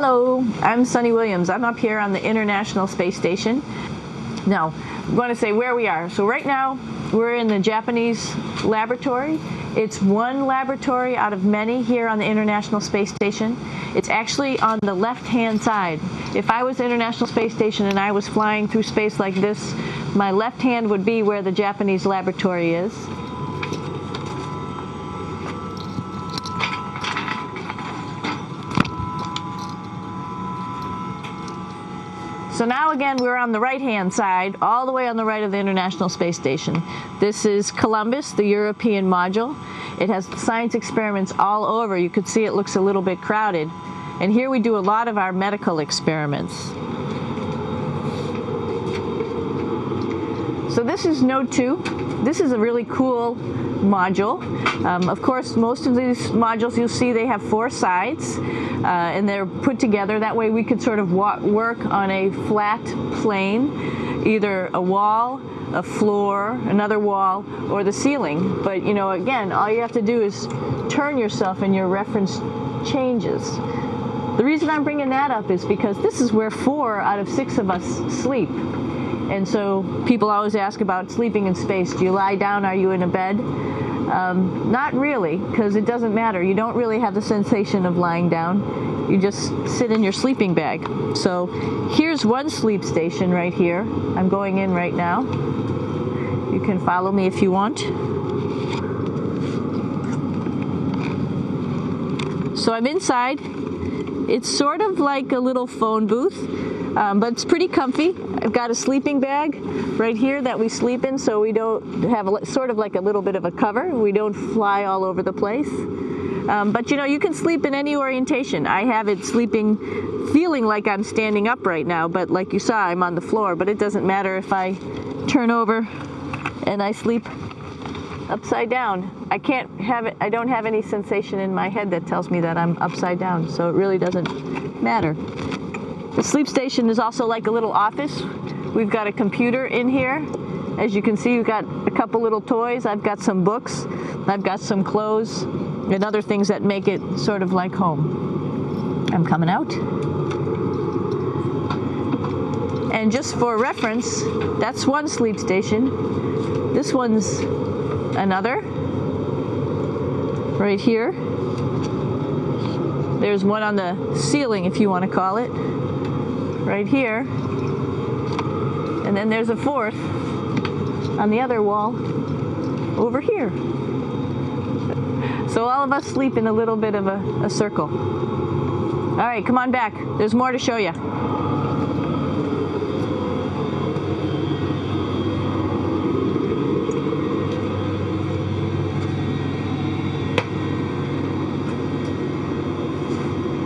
Hello, I'm Sunita Williams. I'm up here on the International Space Station. Now, I'm going to say where we are. So right now, we're in the Japanese laboratory. It's one laboratory out of many here on the International Space Station. It's actually on the left-hand side. If I was International Space Station and I was flying through space like this, my left hand would be where the Japanese laboratory is. So now again, we're on the right-hand side, all the way on the right of the International Space Station. This is Columbus, the European module. It has science experiments all over. You could see it looks a little bit crowded. And here we do a lot of our medical experiments. So this is Node 2. This is a really cool module. Of course, most of these modules you'll see they have 4 sides and they're put together. That way we could sort of work on a flat plane, either a wall, a floor, another wall, or the ceiling. But you know, again, all you have to do is turn yourself and your reference changes. The reason I'm bringing that up is because this is where 4 out of 6 of us sleep. And so people always ask about sleeping in space. Do you lie down? Are you in a bed? Not really, because it doesn't matter. You don't really have the sensation of lying down. You just sit in your sleeping bag. So here's one sleep station right here. I'm going in right now. You can follow me if you want. So I'm inside. It's sort of like a little phone booth, but it's pretty comfy. I've got a sleeping bag right here that we sleep in, so we don't have sort of like a little bit of a cover. We don't fly all over the place. But you know, you can sleep in any orientation. I have it sleeping, feeling like I'm standing up right now, but like you saw, I'm on the floor. But it doesn't matter if I turn over and I sleep upside down. I can't have it. I don't have any sensation in my head that tells me that I'm upside down, so it really doesn't matter. The sleep station is also like a little office. We've got a computer in here. As you can see, we've got a couple little toys. I've got some books. I've got some clothes and other things that make it sort of like home. I'm coming out. And just for reference, that's one sleep station. This one's another. Right here. There's one on the ceiling, if you want to call it. Right here. And then there's a 4th on the other wall over here. So all of us sleep in a little bit of a circle. All right, come on back. There's more to show you.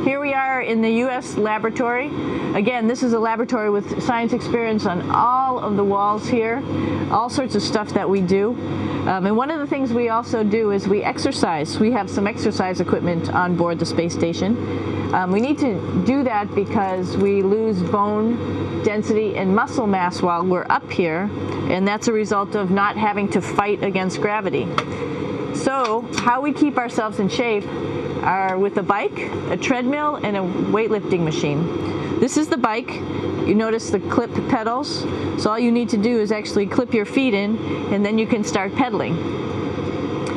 Here we are in the U.S. laboratory. Again, this is a laboratory with science experience on all of the walls here, all sorts of stuff that we do. And one of the things we also do is we exercise. We have some exercise equipment on board the space station. We need to do that because we lose bone density and muscle mass while we're up here, and that's a result of not having to fight against gravity. So how we keep ourselves in shape are with a bike, a treadmill, and a weightlifting machine. This is the bike. You notice the clip pedals. So all you need to do is actually clip your feet in, and then you can start pedaling.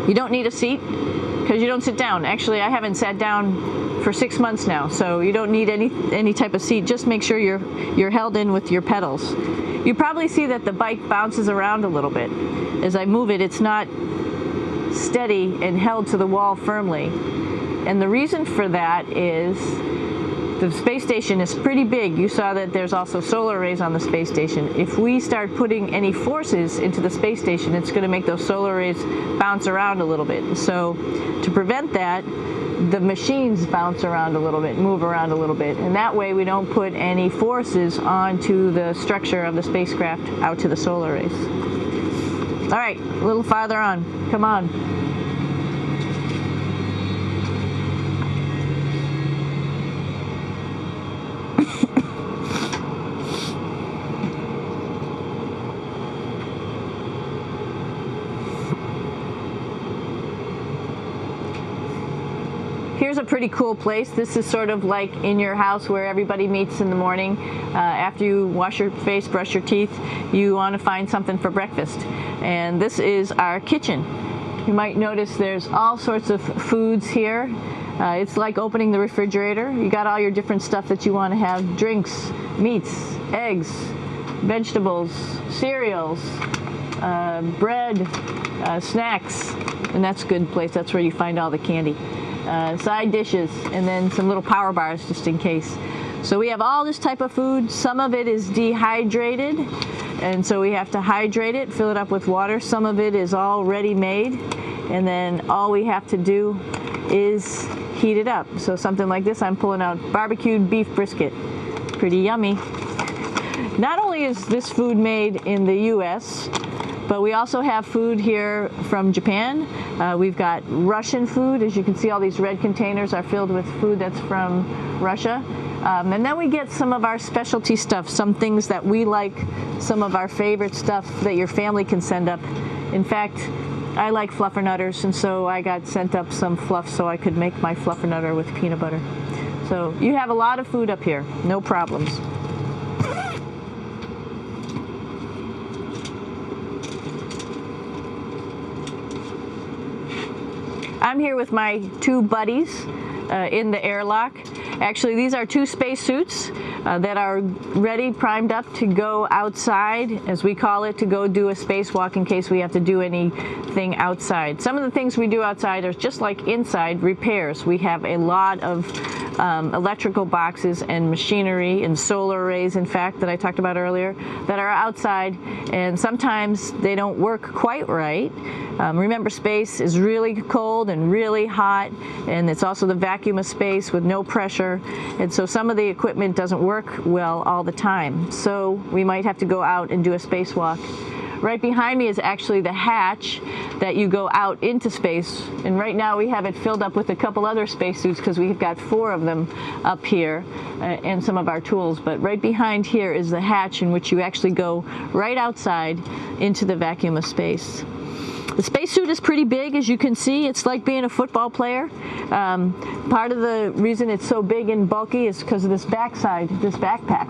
You don't need a seat because you don't sit down. Actually, I haven't sat down for 6 months now, so you don't need any type of seat. Just make sure you're held in with your pedals. You probably see that the bike bounces around a little bit. As I move it, it's not steady and held to the wall firmly. And the reason for that is the space station is pretty big. You saw that there's also solar arrays on the space station. If we start putting any forces into the space station, it's going to make those solar arrays bounce around a little bit. So to prevent that, the machines bounce around a little bit, move around a little bit. And that way we don't put any forces onto the structure of the spacecraft out to the solar arrays. All right, a little farther on. Come on. Here's a pretty cool place. This is sort of like in your house where everybody meets in the morning. After you wash your face, brush your teeth, you want to find something for breakfast. And this is our kitchen. You might notice there's all sorts of foods here. It's like opening the refrigerator. You got all your different stuff that you want to have: drinks, meats, eggs, vegetables, cereals, bread, snacks, and that's a good place. That's where you find all the candy. Side dishes, and then some little power bars just in case. So we have all this type of food. Some of it is dehydrated, and so we have to hydrate it, fill it up with water. Some of it is already made, and then all we have to do is heat it up. So something like this, I'm pulling out barbecued beef brisket. Pretty yummy. Not only is this food made in the US, but we also have food here from Japan. We've got Russian food. As you can see, all these red containers are filled with food that's from Russia. And then we get some of our specialty stuff, some things that we like, some of our favorite stuff that your family can send up. In fact, I like fluffernutters, and so I got sent up some fluff so I could make my fluffernutter with peanut butter. So you have a lot of food up here, no problems. I'm here with my two buddies in the airlock. Actually, these are two space suits that are ready, primed up to go outside, as we call it, to go do a spacewalk in case we have to do anything outside. Some of the things we do outside are just like inside repairs. We have a lot of electrical boxes and machinery and solar arrays, in fact, that I talked about earlier, that are outside, and sometimes they don't work quite right. Remember, space is really cold and really hot, and it's also the vacuum of space with no pressure, and so some of the equipment doesn't work well all the time. So we might have to go out and do a spacewalk. Right behind me is actually the hatch that you go out into space, and right now we have it filled up with a couple other spacesuits because we've got 4 of them up here and some of our tools. But right behind here is the hatch in which you actually go right outside into the vacuum of space. The spacesuit is pretty big, as you can see. It's like being a football player. Part of the reason it's so big and bulky is because of this backside, this backpack.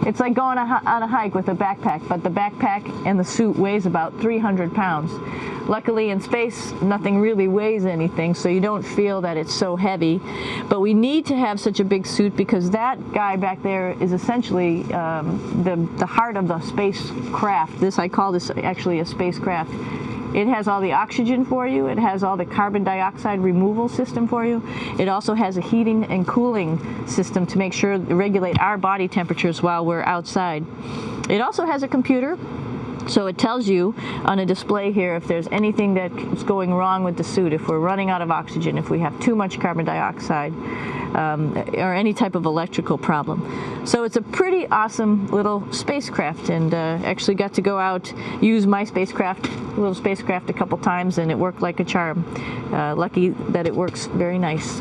It's like going on a hike with a backpack, but the backpack and the suit weighs about 300 pounds. Luckily in space, nothing really weighs anything, so you don't feel that it's so heavy. But we need to have such a big suit because that guy back there is essentially the heart of the spacecraft. I call this actually a spacecraft. It has all the oxygen for you. It has all the carbon dioxide removal system for you. It also has a heating and cooling system to make sure to regulate our body temperatures while we're outside. It also has a computer, so it tells you on a display here if there's anything that's going wrong with the suit, if we're running out of oxygen, if we have too much carbon dioxide, or any type of electrical problem. So it's a pretty awesome little spacecraft, and actually got to go out, use my little spacecraft a couple times, and it worked like a charm. Lucky that it works very nice.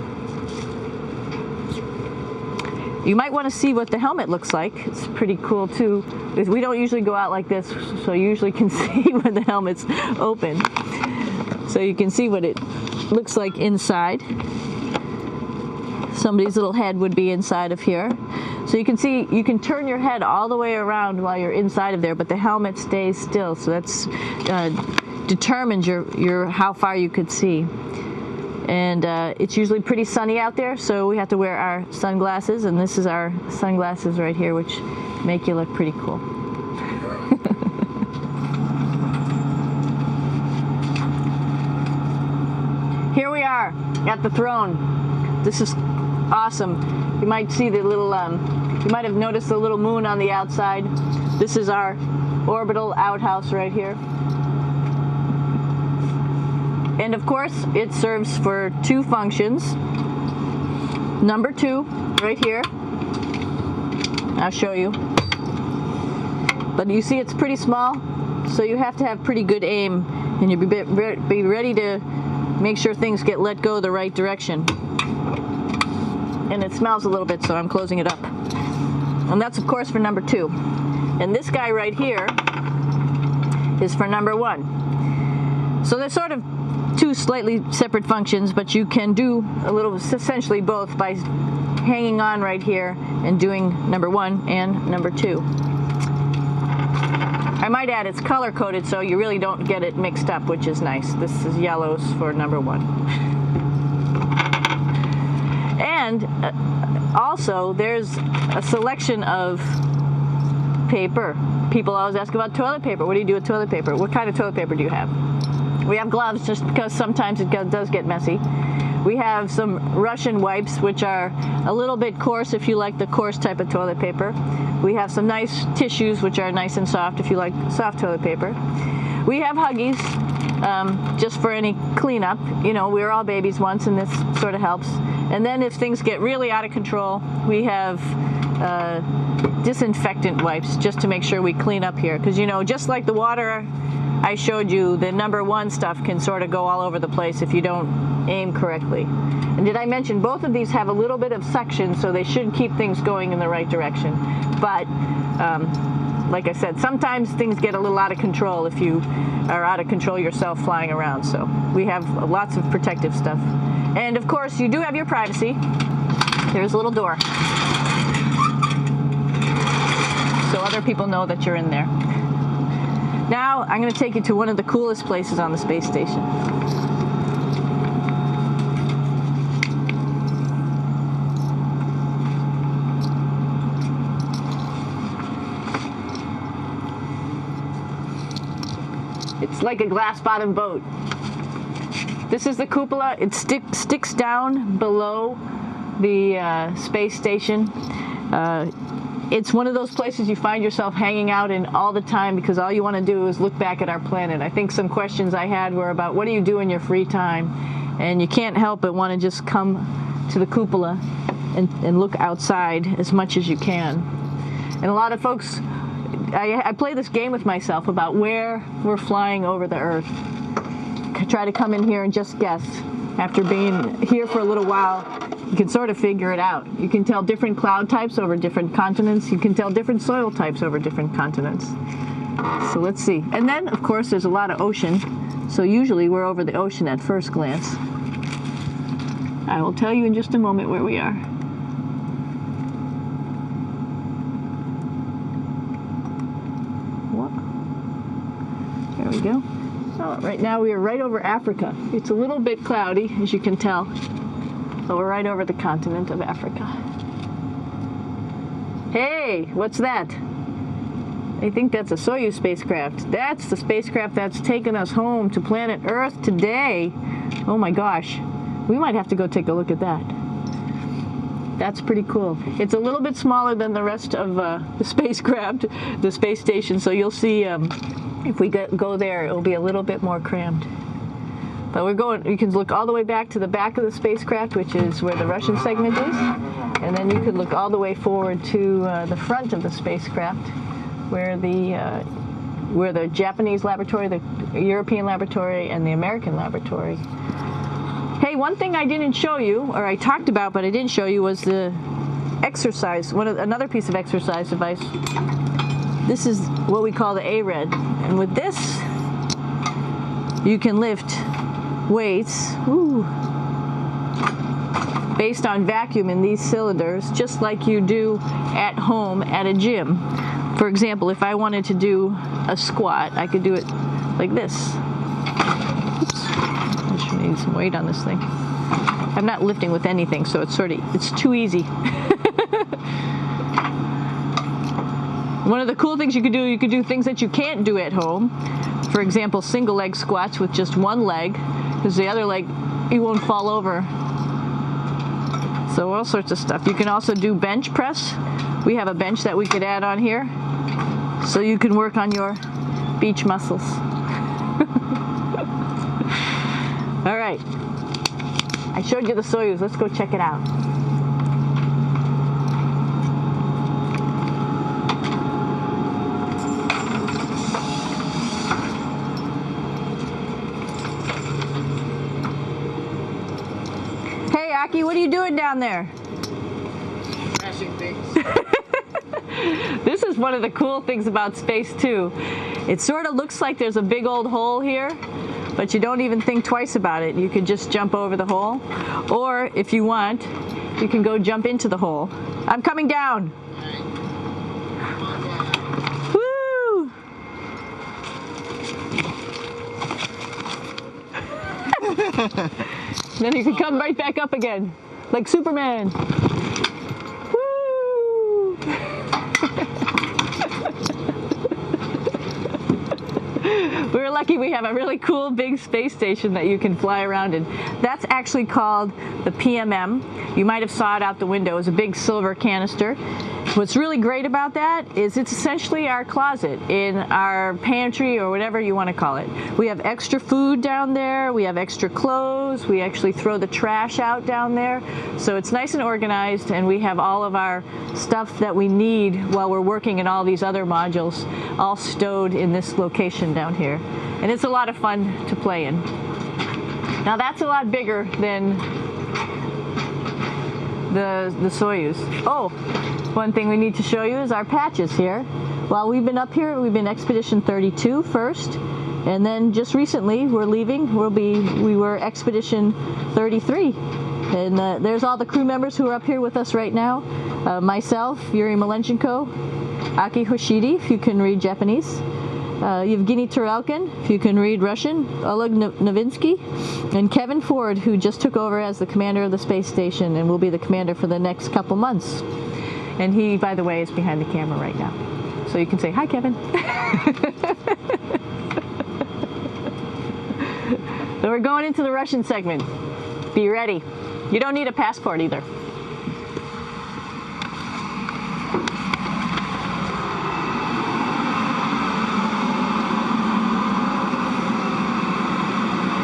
You might want to see what the helmet looks like. It's pretty cool too. We don't usually go out like this, so you usually can see when the helmet's open. So you can see what it looks like inside. Somebody's little head would be inside of here. So you can see, you can turn your head all the way around while you're inside of there, but the helmet stays still. So that's determines your how far you could see. And it's usually pretty sunny out there, so we have to wear our sunglasses, and this is our sunglasses right here, which make you look pretty cool. Here we are at the throne. This is awesome. You might see the little, you might have noticed the little moon on the outside. This is our orbital outhouse right here. And of course, it serves for 2 functions. Number 2, right here. I'll show you. But you see it's pretty small, so you have to have pretty good aim, and you'll be ready to make sure things get let go the right direction. And it smells a little bit, so I'm closing it up. And that's, of course, for number 2. And this guy right here is for number 1. So they're sort of two slightly separate functions, but you can do a little, essentially both, by hanging on right here and doing number 1 and number 2. I might add it's color coded so you really don't get it mixed up, which is nice. This is yellows for number 1. And also there's a selection of paper. People always ask about toilet paper. What do you do with toilet paper? What kind of toilet paper do you have? We have gloves just because sometimes it does get messy. We have some Russian wipes, which are a little bit coarse if you like the coarse type of toilet paper. We have some nice tissues, which are nice and soft if you like soft toilet paper. We have Huggies, just for any cleanup. You know, we were all babies once, and this sort of helps. And then if things get really out of control, we have disinfectant wipes, just to make sure we clean up here. Because, you know, just like the water I showed you, the number 1 stuff can sort of go all over the place if you don't aim correctly. And did I mention both of these have a little bit of suction, so they should keep things going in the right direction. But like I said, sometimes things get a little out of control if you are out of control yourself flying around. So we have lots of protective stuff. And of course, you do have your privacy. There's a little door, so other people know that you're in there. Now I'm going to take you to one of the coolest places on the space station. It's like a glass-bottom boat. This is the cupola. It sticks down below the space station. It's one of those places you find yourself hanging out in all the time because all you want to do is look back at our planet. I think some questions I had were about what do you do in your free time? And you can't help but want to just come to the cupola and look outside as much as you can. And a lot of folks, I play this game with myself about where we're flying over the Earth. I try to come in here and just guess. After being here for a little while, you can sort of figure it out. You can tell different cloud types over different continents. You can tell different soil types over different continents. So let's see. And then, of course, there's a lot of ocean. So usually we're over the ocean at first glance. I will tell you in just a moment where we are. There we go. Oh, right now we are right over Africa. It's a little bit cloudy, as you can tell. So we're right over the continent of Africa. Hey, what's that? I think that's a Soyuz spacecraft. That's the spacecraft that's taken us home to planet Earth today. Oh my gosh. We might have to go take a look at that. That's pretty cool. It's a little bit smaller than the rest of the spacecraft, the space station, so you'll see if we go there, it'll be a little bit more crammed. But we're going, you can look all the way back to the back of the spacecraft, which is where the Russian segment is. And then you could look all the way forward to the front of the spacecraft, where the Japanese laboratory, the European laboratory, and the American laboratory. Hey, one thing I didn't show you, or I talked about but I didn't show you, was the exercise, another piece of exercise device. This is what we call the ARED. And with this, you can lift weights based on vacuum in these cylinders, just like you do at home at a gym. For example, if I wanted to do a squat, I could do it like this. Oops. I just need some weight on this thing. I'm not lifting with anything, so it's too easy. One of the cool things you could do things that you can't do at home. For example, single leg squats with just one leg, because the other leg, you won't fall over. So all sorts of stuff. You can also do bench press. We have a bench that we could add on here, so you can work on your beach muscles. All right. I showed you the Soyuz. Let's go check it out. What are you doing down there? Crashing things. This is one of the cool things about space too. It sort of looks like there's a big old hole here, but you don't even think twice about it. You could just jump over the hole, or if you want, you can go jump into the hole. I'm coming down. Woo! Then you can come right back up again, like Superman. Woo! We're lucky we have a really cool big space station that you can fly around in. That's actually called the PMM. You might have saw it out the window. It's a big silver canister. What's really great about that is it's essentially our closet in our pantry, or whatever you want to call it. We have extra food down there, we have extra clothes, we actually throw the trash out down there. So it's nice and organized, and we have all of our stuff that we need while we're working in all these other modules all stowed in this location down here. And it's a lot of fun to play in. Now that's a lot bigger than the Soyuz. Oh, one thing we need to show you is our patches here. While we've been up here, we've been Expedition 32 first, and then just recently we're leaving. We were Expedition 33, and there's all the crew members who are up here with us right now. Myself, Yuri Malenchenko, Aki Hoshide, if you can read Japanese, Yevgeny Turelkin, if you can read Russian, Oleg Novinsky, and Kevin Ford, who just took over as the commander of the space station and will be the commander for the next couple months. And he, by the way, is behind the camera right now. So you can say, hi, Kevin. So we're going into the Russian segment. Be ready. You don't need a passport either.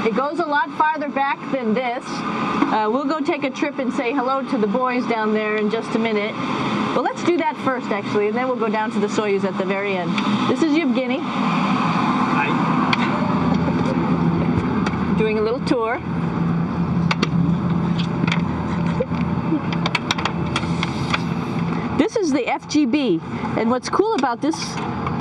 It goes a lot farther back than this. We'll go take a trip and say hello to the boys down there in just a minute. Well, let's do that first, actually, and then we'll go down to the Soyuz at the very end. This is Yevgeny. Hi. Doing a little tour. This is the FGB, and what's cool about this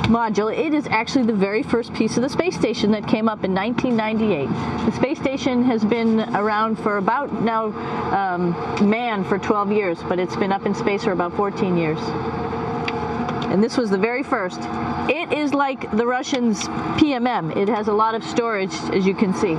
module, it is actually the very first piece of the space station that came up in 1998. The space station has been around for about now manned for 12 years, but it's been up in space for about 14 years. And this was the very first. It is like the Russians' PMM. It has a lot of storage, as you can see.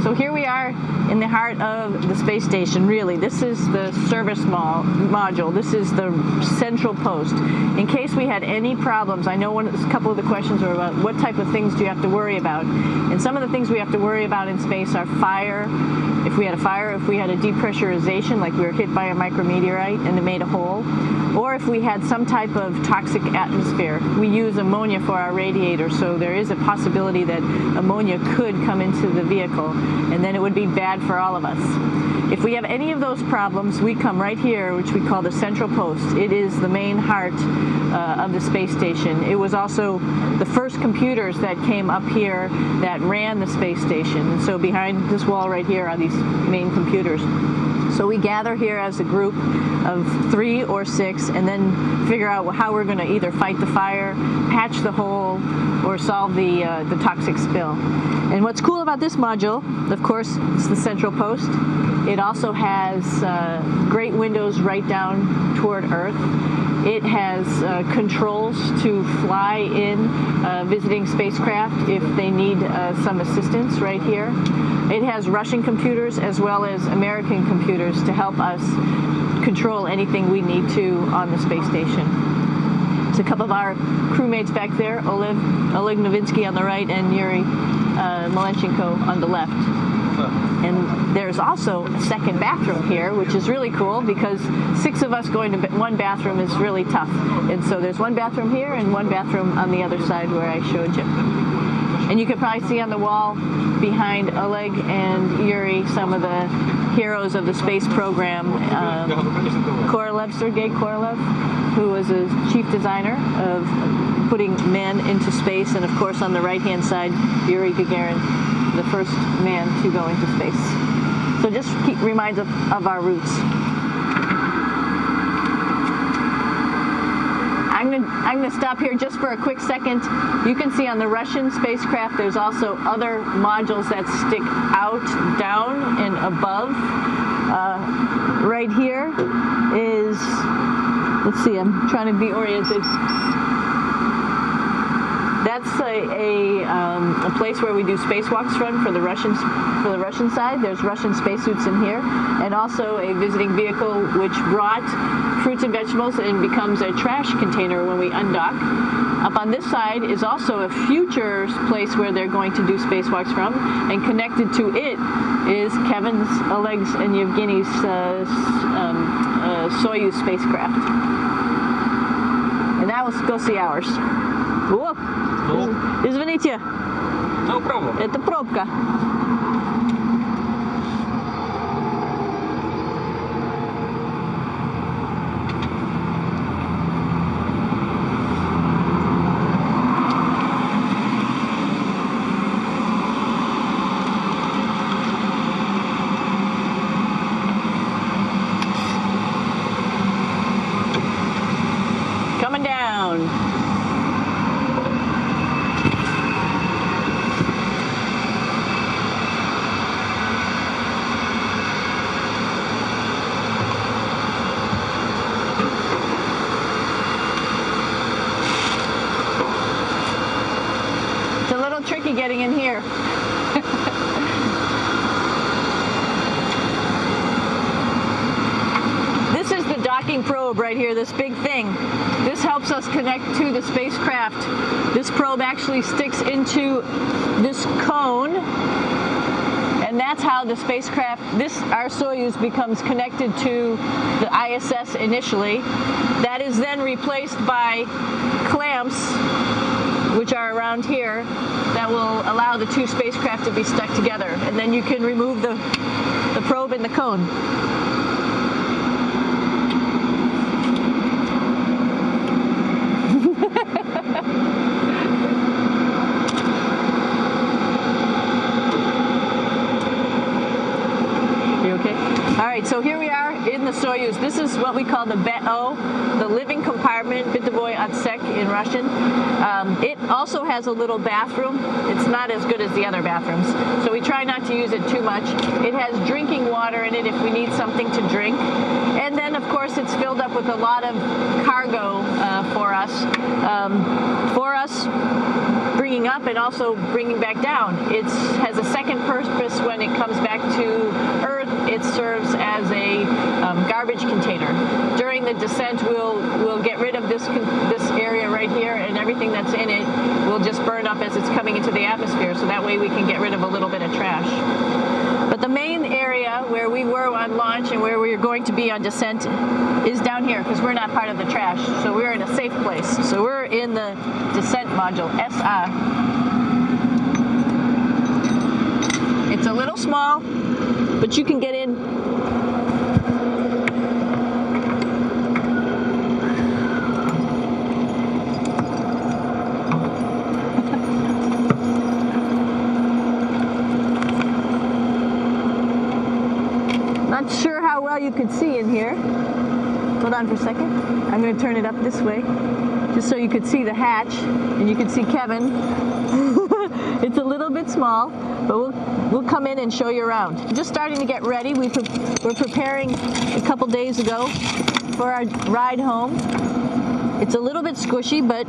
So here we are in the heart of the space station, really. This is the service module. This is the central post. In case we had any problems, I know a couple of the questions were about what type of things do you have to worry about. And some of the things we have to worry about in space are fire. If we had a fire, if we had a depressurization, like we were hit by a micrometeorite and it made a hole, or if we had some type of toxic atmosphere. We use ammonia for our radiator, so there is a possibility that ammonia could come into the vehicle, and then it would be bad for all of us. If we have any of those problems, we come right here, which we call the central post. It is the main heart of the space station. It was also the first computers that came up here that ran the space station. And so behind this wall right here are these main computers. So we gather here as a group of 3 or 6 and then figure out how we're going to either fight the fire, patch the hole, or solve the toxic spill. And what's cool about this module, of course, it's the central post. It also has great windows right down toward Earth. It has controls to fly in visiting spacecraft if they need some assistance right here. It has Russian computers as well as American computers to help us control anything we need to on the space station. There's a couple of our crewmates back there, Oleg Novinsky on the right and Yuri Malenchenko on the left. And there's also a second bathroom here, which is really cool because 6 of us going to one bathroom is really tough. And so there's one bathroom here and one bathroom on the other side where I showed you. And you can probably see on the wall behind Oleg and Yuri some of the heroes of the space program. Korolev, Sergei Korolev, who was a chief designer of putting men into space. And of course on the right-hand side, Yuri Gagarin, the first man to go into space. So just reminds us of our roots. gonna stop here just for a quick second. You can see on the Russian spacecraft there's also other modules that stick out, down, and above. Right here is, let's see, I'm trying to be oriented. That's a place where we do spacewalks from for the Russian side. There's Russian spacesuits in here, and also a visiting vehicle which brought fruits and vegetables and becomes a trash container when we undock. Up on this side is also a future place where they're going to do spacewalks from, and connected to it is Kevin's, Oleg's, and Yevgeny's Soyuz spacecraft. And now let's go see ours. О, извините, No problem. это пробка. Coming down. Tricky getting in here. This is the docking probe right here, this big thing. This helps us connect to the spacecraft. This probe actually sticks into this cone, and that's how the spacecraft, our Soyuz, becomes connected to the ISS initially. That is then replaced by clamps, which are around here, that will allow the two spacecraft to be stuck together. And then you can remove the probe and the cone. You okay? All right, so here we are in the Soyuz. This is what we call the BEO, the living compartment, Bitovoy Otsek in Russian. It also has a little bathroom. It's not as good as the other bathrooms, so we try not to use it too much. It has drinking water in it if we need something to drink. And then, of course, it's filled up with a lot of cargo for us bringing up and also bringing back down. It has a second purpose when it comes back to Earth. It serves as a garbage container. During the descent, we'll get rid of this area right here, and everything that's in it will just burn up as it's coming into the atmosphere, so that way we can get rid of a little bit of trash. But the main area where we were on launch and where we're going to be on descent is down here, because we're not part of the trash, so we're in a safe place. So we're in the descent module, SA. It's a little small, but you can get in. Not sure how well you could see in here. Hold on for a second. I'm going to turn it up this way, just so you could see the hatch, and you could see Kevin. It's a little bit small, but we'll come in and show you around. Just starting to get ready. We're preparing a couple days ago for our ride home. It's a little bit squishy, but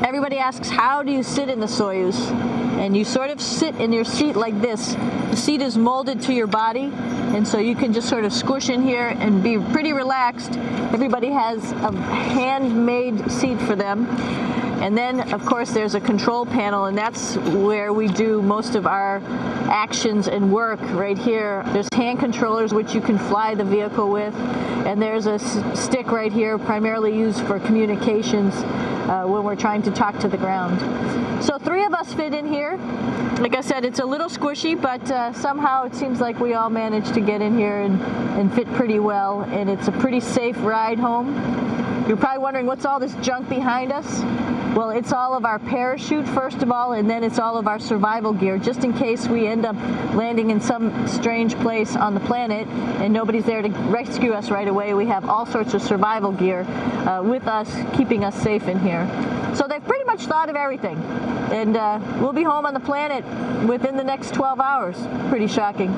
everybody asks, how do you sit in the Soyuz? And you sort of sit in your seat like this. The seat is molded to your body, and so you can just sort of squish in here and be pretty relaxed. Everybody has a handmade seat for them. And then, of course, there's a control panel, and that's where we do most of our actions and work right here. There's hand controllers, which you can fly the vehicle with, and there's a stick right here, primarily used for communications when we're trying to talk to the ground. So 3 of us fit in here. Like I said, it's a little squishy, but somehow it seems like we all managed to get in here and fit pretty well, and it's a pretty safe ride home. You're probably wondering, what's all this junk behind us? Well, it's all of our parachute, first of all, and then it's all of our survival gear, just in case we end up landing in some strange place on the planet and nobody's there to rescue us right away. We have all sorts of survival gear with us, keeping us safe in here. So they've pretty much thought of everything. And we'll be home on the planet within the next 12 hours. Pretty shocking.